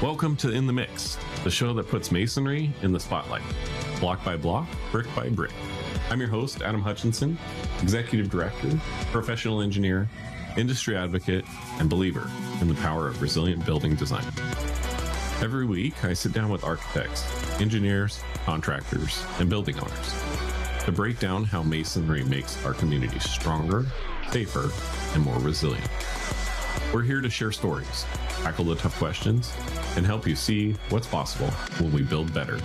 Welcome to In the Mix, the show that puts masonry in the spotlight, block by block, brick by brick. I'm your host, Adam Hutchinson, Executive Director, Professional Engineer, Industry Advocate, and believer in the power of resilient building design. Every week, I sit down with architects, engineers, contractors, and building owners to break down how masonry makes our communities stronger, safer, and more resilient. We're here to share stories, tackle the tough questions, and help you see what's possible when we build better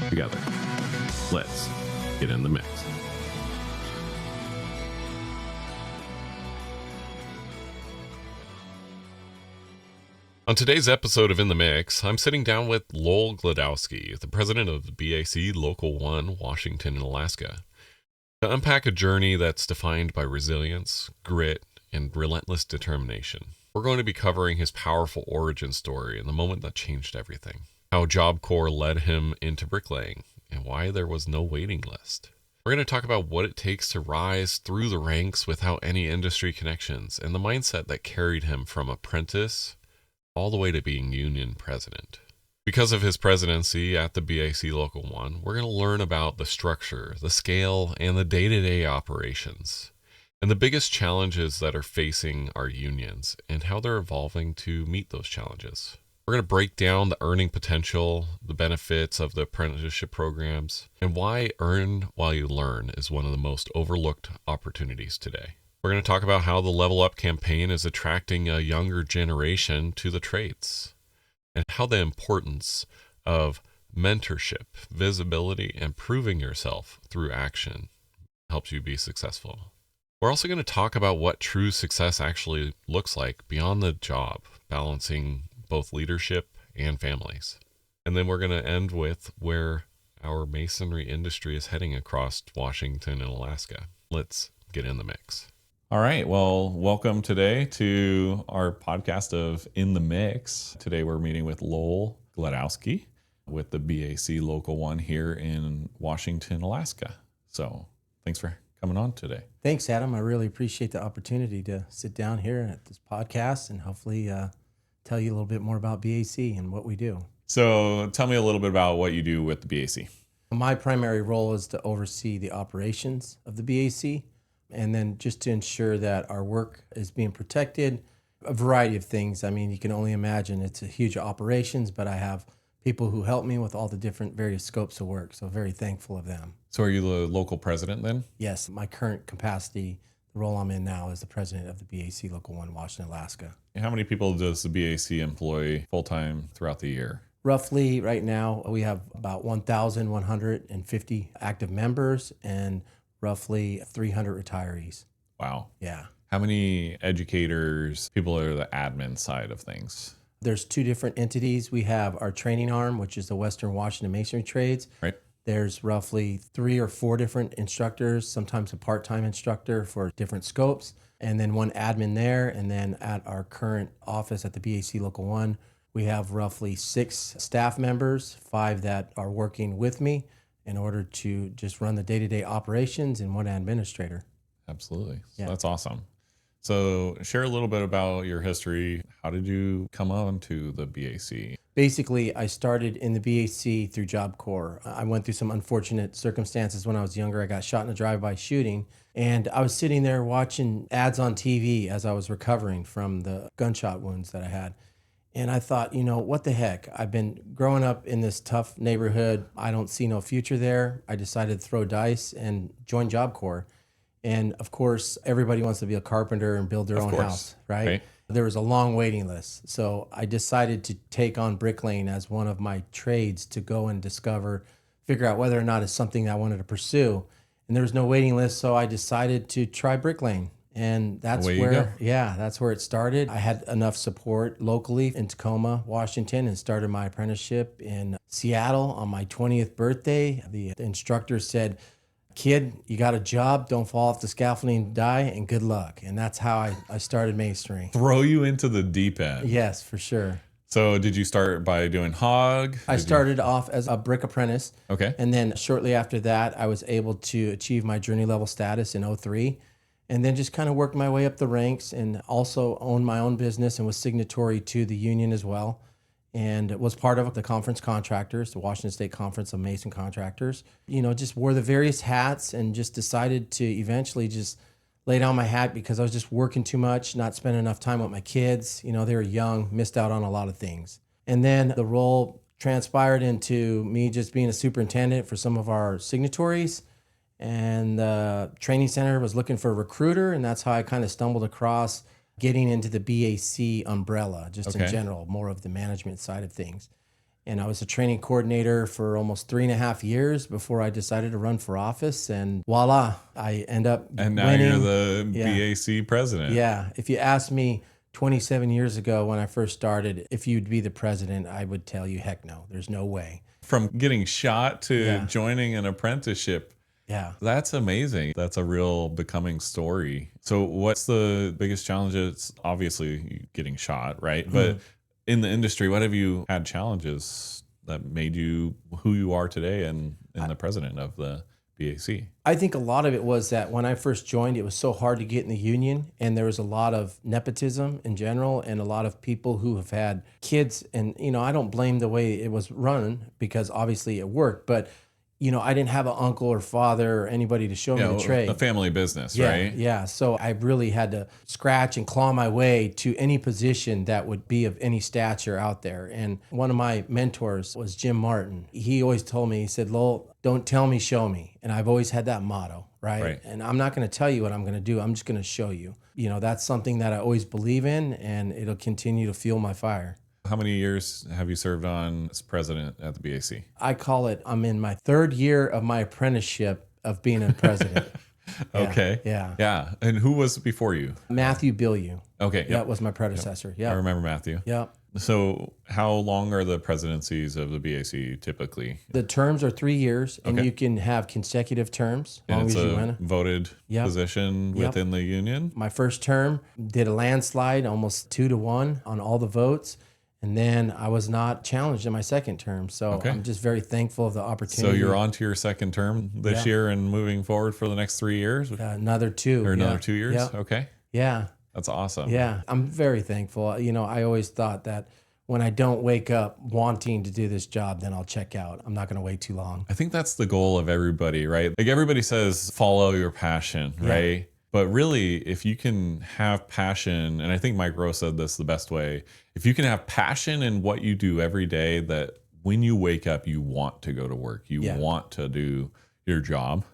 together. Let's get in the mix. On today's episode of In the Mix, I'm sitting down with Lowell Glodowski, the president of BAC Local 1, Washington and Alaska, to unpack a journey that's defined by resilience, grit, and relentless determination. We're going to be covering his powerful origin story and the moment that changed everything, how Job Corps led him into bricklaying, and why there was no waiting list. We're going to talk about what it takes to rise through the ranks without any industry connections, and the mindset that carried him from apprentice all the way to being union president. Because of his presidency at the BAC Local 1, we're going to learn about the structure, the scale, and the day-to-day operations, and the biggest challenges that are facing our unions and how they're evolving to meet those challenges. We're going to break down the earning potential, the benefits of the apprenticeship programs, and why Earn While You Learn is one of the most overlooked opportunities today. We're going to talk about how the Level Up campaign is attracting a younger generation to the trades, and how the importance of mentorship, visibility, and proving yourself through action helps you be successful. We're also going to talk about what true success actually looks like beyond the job, balancing both leadership and families. And then we're going to end with where our masonry industry is heading across Washington and Alaska. Let's get in the mix. All right. Well, welcome today to our podcast of In the Mix. Today we're meeting with Lowell Glodowski with the BAC Local 1 here in Washington, Alaska. So thanks for coming on today. Thanks, Adam. I really appreciate the opportunity to sit down here at this podcast and hopefully tell you a little bit more about BAC and what we do. So tell me a little bit about what you do with the BAC. My primary role is to oversee the operations of the BAC and then just to ensure that our work is being protected. A variety of things. I mean, you can only imagine it's a huge operations, but I have people who help me with all the different various scopes of work. So very thankful of them. So are you the local president then? Yes, my current capacity, the role I'm in now is the president of the BAC Local 1, Washington, Alaska. How many people does the BAC employ full-time throughout the year? Roughly right now, we have about 1,150 active members and roughly 300 retirees. Wow. Yeah. How many educators, people are the admin side of things? There's two different entities. We have our training arm, which is the Western Washington Masonry Trades. Right. There's roughly 3 or 4 different instructors, sometimes a part-time instructor for different scopes, and then one admin there. And then at our current office at the BAC Local 1, we have roughly 6 staff members, 5 that are working with me in order to just run the day-to-day operations, and one administrator. Absolutely. Yeah. So that's awesome. So share a little bit about your history. How did you come on to the BAC? Basically, I started in the BAC through Job Corps. I went through some unfortunate circumstances when I was younger. I got shot in a drive-by shooting, and I was sitting there watching ads on TV as I was recovering from the gunshot wounds that I had. And I thought, what the heck? I've been growing up in this tough neighborhood. I don't see no future there. I decided to throw dice and join Job Corps. And of course, everybody wants to be a carpenter and build their own house, right? There was a long waiting list. So I decided to take on bricklaying as one of my trades to go and figure out whether or not it's something I wanted to pursue. And there was no waiting list, so I decided to try bricklaying. And that's that's where it started. I had enough support locally in Tacoma, Washington, and started my apprenticeship in Seattle on my 20th birthday. The instructor said, "Kid, you got a job, don't fall off the scaffolding and die, and good luck." And that's how I started masonry. Throw you into the deep end. Yes, for sure. So did you start by doing hog? I started off as a brick apprentice. Okay. And then shortly after that, I was able to achieve my journey level status in 2003. And then just kind of worked my way up the ranks and also owned my own business and was signatory to the union as well. and was part of the conference contractors, the Washington State Conference of Mason Contractors. Just wore the various hats and just decided to eventually just lay down my hat because I was just working too much, not spending enough time with my kids. They were young, missed out on a lot of things. And then the role transpired into me just being a superintendent for some of our signatories. And the training center was looking for a recruiter, and that's how I kind of stumbled across getting into the BAC umbrella, just in general, more of the management side of things. And I was a training coordinator for almost 3.5 years before I decided to run for office. And voila, I end up And now winning. you're the BAC president. Yeah. If you asked me 27 years ago when I first started, if you'd be the president, I would tell you, heck no, there's no way. From getting shot to joining an apprenticeship. Yeah. That's amazing. That's a real becoming story. So what's the biggest challenge? It's obviously getting shot, right? But in the industry, what have you had challenges that made you who you are today and the president of the BAC? I think a lot of it was that when I first joined, it was so hard to get in the union, and there was a lot of nepotism in general and a lot of people who have had kids. And, I don't blame the way it was run because obviously it worked, but I didn't have an uncle or father or anybody to show me the trade. A family business, Yeah, right? yeah. So I really had to scratch and claw my way to any position that would be of any stature out there. And one of my mentors was Jim Martin. He always told me, he said, Lowell, don't tell me, show me. And I've always had that motto, right? And I'm not going to tell you what I'm going to do. I'm just going to show you. That's something that I always believe in, and it'll continue to fuel my fire. How many years have you served on as president at the BAC? I call it, I'm in my 3rd year of my apprenticeship of being a president. Okay. Yeah. And who was before you? Matthew Bilyeu. Okay. That was my predecessor. I remember Matthew. Yep. So how long are the presidencies of the BAC typically? The terms are 3 years, and you can have consecutive terms as long as you win. Voted position within the union? My first term did a landslide, almost 2-1 on all the votes. And then I was not challenged in my second term. So I'm just very thankful of the opportunity. So you're on to your second term this year and moving forward for the next 3 years? Another 2. Or another 2 years? Yep. Okay. Yeah. That's awesome. Yeah. I'm very thankful. I always thought that when I don't wake up wanting to do this job, then I'll check out. I'm not going to wait too long. I think that's the goal of everybody, right? Like everybody says, follow your passion, right? But really, if you can have passion, and I think Mike Rowe said this the best way, if you can have passion in what you do every day, that when you wake up, you want to go to work, you want to do your job,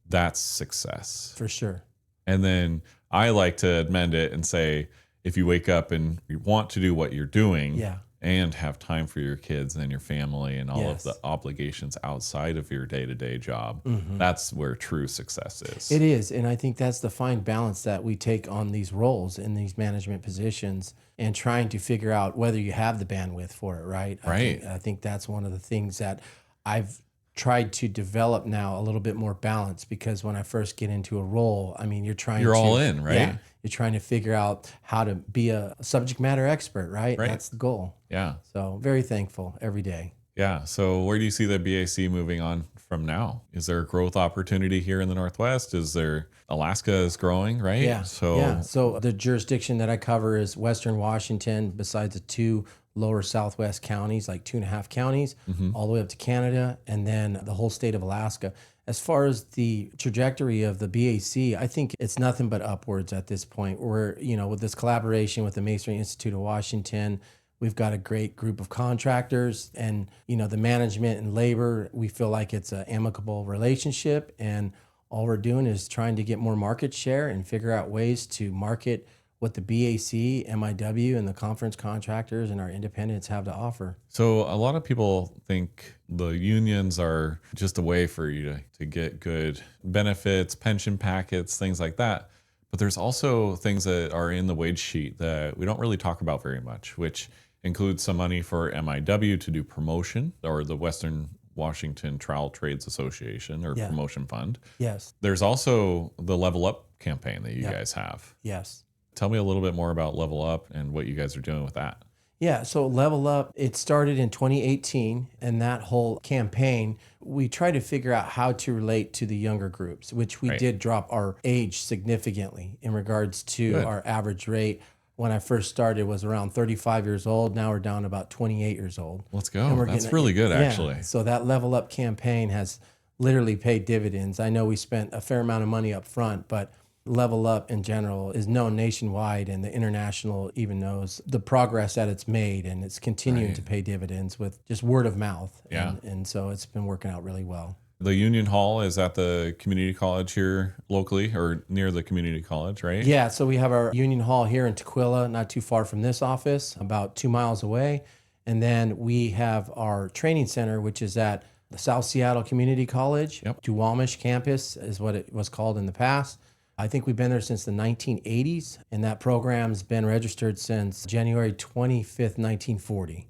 that's success. For sure. And then I like to amend it and say, if you wake up and you want to do what you're doing and have time for your kids and your family and all of the obligations outside of your day-to-day job, that's where true success is. It is. And I think that's the fine balance that we take on these roles in these management positions and trying to figure out whether you have the bandwidth for it, right? I think that's one of the things that I've tried to develop now, a little bit more balance, because when I first get into a role, I mean, you're all in, right? Yeah, you're trying to figure out how to be a subject matter expert, right? That's the goal. Yeah. So very thankful every day. Yeah. So where do you see the BAC moving on from now? Is there a growth opportunity here in the Northwest? Is there, Alaska is growing, right? Yeah. So the jurisdiction that I cover is Western Washington, besides the 2 lower Southwest counties, like 2.5 counties, all the way up to Canada, and then the whole state of Alaska. As far as the trajectory of the BAC, I think it's nothing but upwards at this point. We're, with this collaboration with the Masonry Institute of Washington, we've got a great group of contractors, and, the management and labor, we feel like it's an amicable relationship, and all we're doing is trying to get more market share and figure out ways to market what the BAC, MIW, and the conference contractors and our independents have to offer. So a lot of people think the unions are just a way for you to get good benefits, pension packets, things like that. But there's also things that are in the wage sheet that we don't really talk about very much, which includes some money for MIW to do promotion, or the Western Washington Trowel Trades Association, or promotion fund. Yes. There's also the Level Up campaign that you guys have. Yes. Tell me a little bit more about Level Up and what you guys are doing with that. Yeah, so Level Up, it started in 2018, and that whole campaign, we tried to figure out how to relate to the younger groups, which we did drop our age significantly in regards to our average rate. when I first started was around 35 years old. Now we're down to about 28 years old. Let's go. That's really good, actually. So that Level Up campaign has literally paid dividends. I know we spent a fair amount of money up front, but Level Up in general is known nationwide, and the international even knows the progress that it's made, and it's continuing to pay dividends with just word of mouth. Yeah. And so it's been working out really well. The Union Hall is at the community college here locally, or near the community college, right? Yeah, so we have our Union Hall here in Tequila, not too far from this office, about 2 miles away. And then we have our training center, which is at the South Seattle Community College. Duwamish campus is what it was called in the past. I think we've been there since the 1980s, and that program's been registered since January 25th, 1940.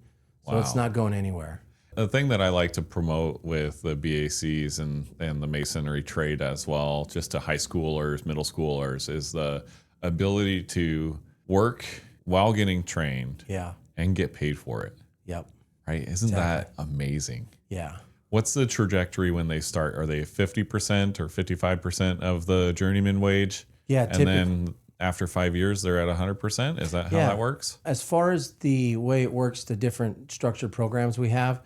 So it's not going anywhere. The thing that I like to promote with the BACs and the masonry trade as well, just to high schoolers, middle schoolers, is the ability to work while getting trained and get paid for it. Right? Isn't that amazing? Yeah. What's the trajectory when they start? Are they 50% or 55% of the journeyman wage? Yeah. And then after 5 years, they're at 100%? Is that how that works? As far as the way it works, the different structured programs we have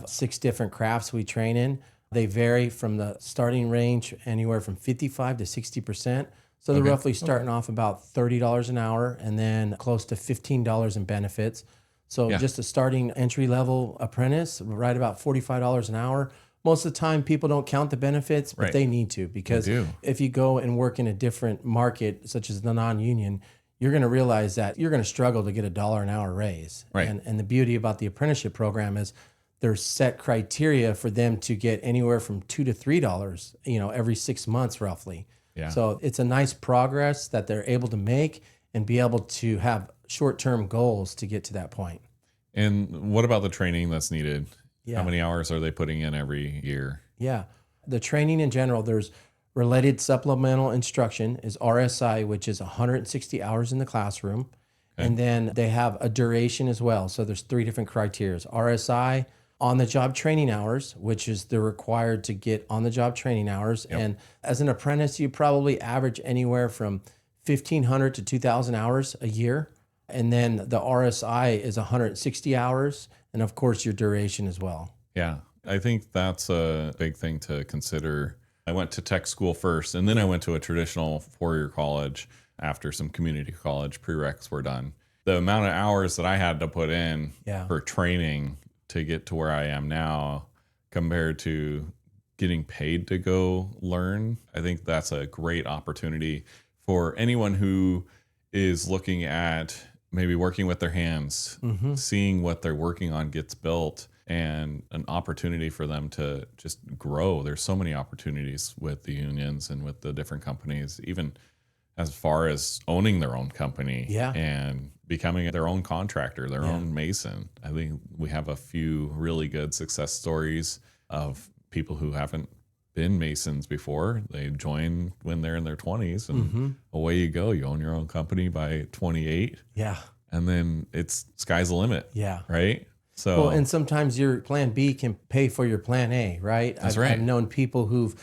6 different crafts we train in. They vary from the starting range anywhere from 55 to 60%. So they're roughly starting off about $30 an hour and then close to $15 in benefits. So just a starting entry-level apprentice, right about $45 an hour. Most of the time, people don't count the benefits, but they need to, because if you go and work in a different market, such as the non-union, you're going to realize that you're going to struggle to get $1 an hour raise. And the beauty about the apprenticeship program is there's set criteria for them to get anywhere from $2 to $3, every 6 months roughly. So it's a nice progress that they're able to make and be able to have short-term goals to get to that point. And what about the training that's needed? How many hours are they putting in every year? Yeah. The training in general, there's related supplemental instruction is RSI, which is 160 hours in the classroom. And then they have a duration as well. So there's 3 different criteria. RSI, on-the-job training hours, which is they're required to get on-the-job training hours. And as an apprentice, you probably average anywhere from 1,500 to 2,000 hours a year. And then the RSI is 160 hours. And of course, your duration as well. Yeah, I think that's a big thing to consider. I went to tech school first, and then I went to a traditional 4-year college after some community college prereqs were done. The amount of hours that I had to put in for training to get to where I am now compared to getting paid to go learn, I think that's a great opportunity for anyone who is looking at maybe working with their hands, seeing what they're working on gets built, and an opportunity for them to just grow. There's so many opportunities with the unions and with the different companies, even as far as owning their own company and becoming their own contractor, their own mason. I think we have a few really good success stories of people who haven't been masons before. They join when they're in their 20s, and away you go. You own your own company by 28. And then it's sky's the limit. Right? So, well, and sometimes your plan B can pay for your plan A, right? That's right. I've known people who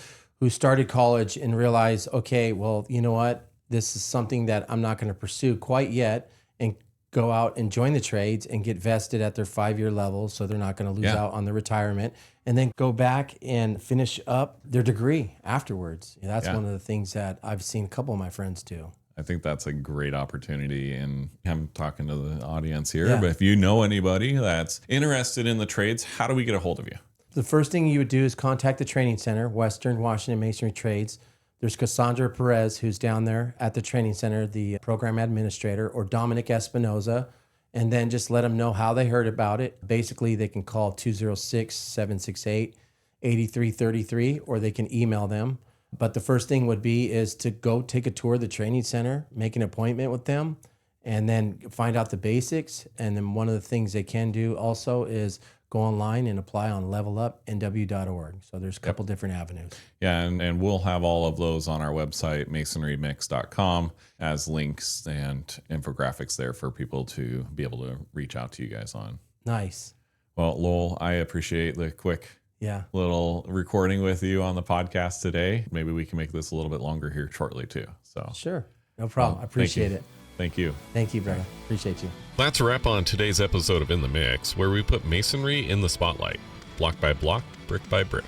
started college and realized, okay, well, you know what? This is something that I'm not going to pursue quite yet, and go out and join the trades and get vested at their 5-year level, so they're not going to lose out on the retirement, and then go back and finish up their degree afterwards. That's one of the things that I've seen a couple of my friends do. I think that's a great opportunity, and I'm talking to the audience here, but if you know anybody that's interested in the trades, how do we get a hold of you? The first thing you would do is contact the training center, Western Washington Masonry Trades. There's Cassandra Perez, who's down there at the training center, the program administrator, or Dominic Espinoza, and then just let them know how they heard about it. Basically, they can call 206-768-8333, or they can email them. But the first thing would be is to go take a tour of the training center, make an appointment with them, and then find out the basics. And then one of the things they can do also is go online and apply on levelupnw.org. So there's a couple different avenues. Yeah, and we'll have all of those on our website, masonrymix.com, as links and infographics there for people to be able to reach out to you guys on. Nice. Well, Lowell, I appreciate the quick little recording with you on the podcast today. Maybe we can make this a little bit longer here shortly too. So sure. No problem. I appreciate it. Thank you. Thank you, brother. Appreciate you. That's a wrap on today's episode of In the Mix, where we put masonry in the spotlight, block by block, brick by brick.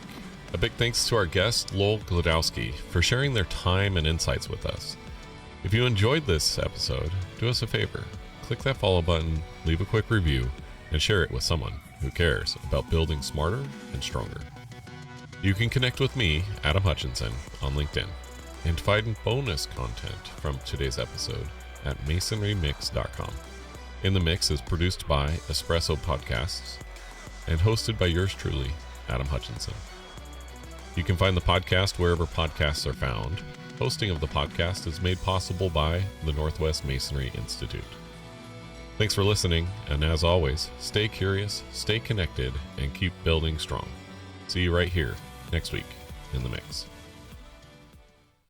A big thanks to our guest, Lowell Glodowski, for sharing their time and insights with us. If you enjoyed this episode, do us a favor. Click that follow button, leave a quick review, and share it with someone who cares about building smarter and stronger. You can connect with me, Adam Hutchinson, on LinkedIn, and find bonus content from today's episode at masonrymix.com. In the Mix is produced by Espresso Podcasts and hosted by yours truly, Adam Hutchinson. You can find the podcast wherever podcasts are found. Hosting of the podcast is made possible by the Northwest Masonry Institute. Thanks for listening, and as always, stay curious, stay connected, and keep building strong. See you right here next week in the Mix.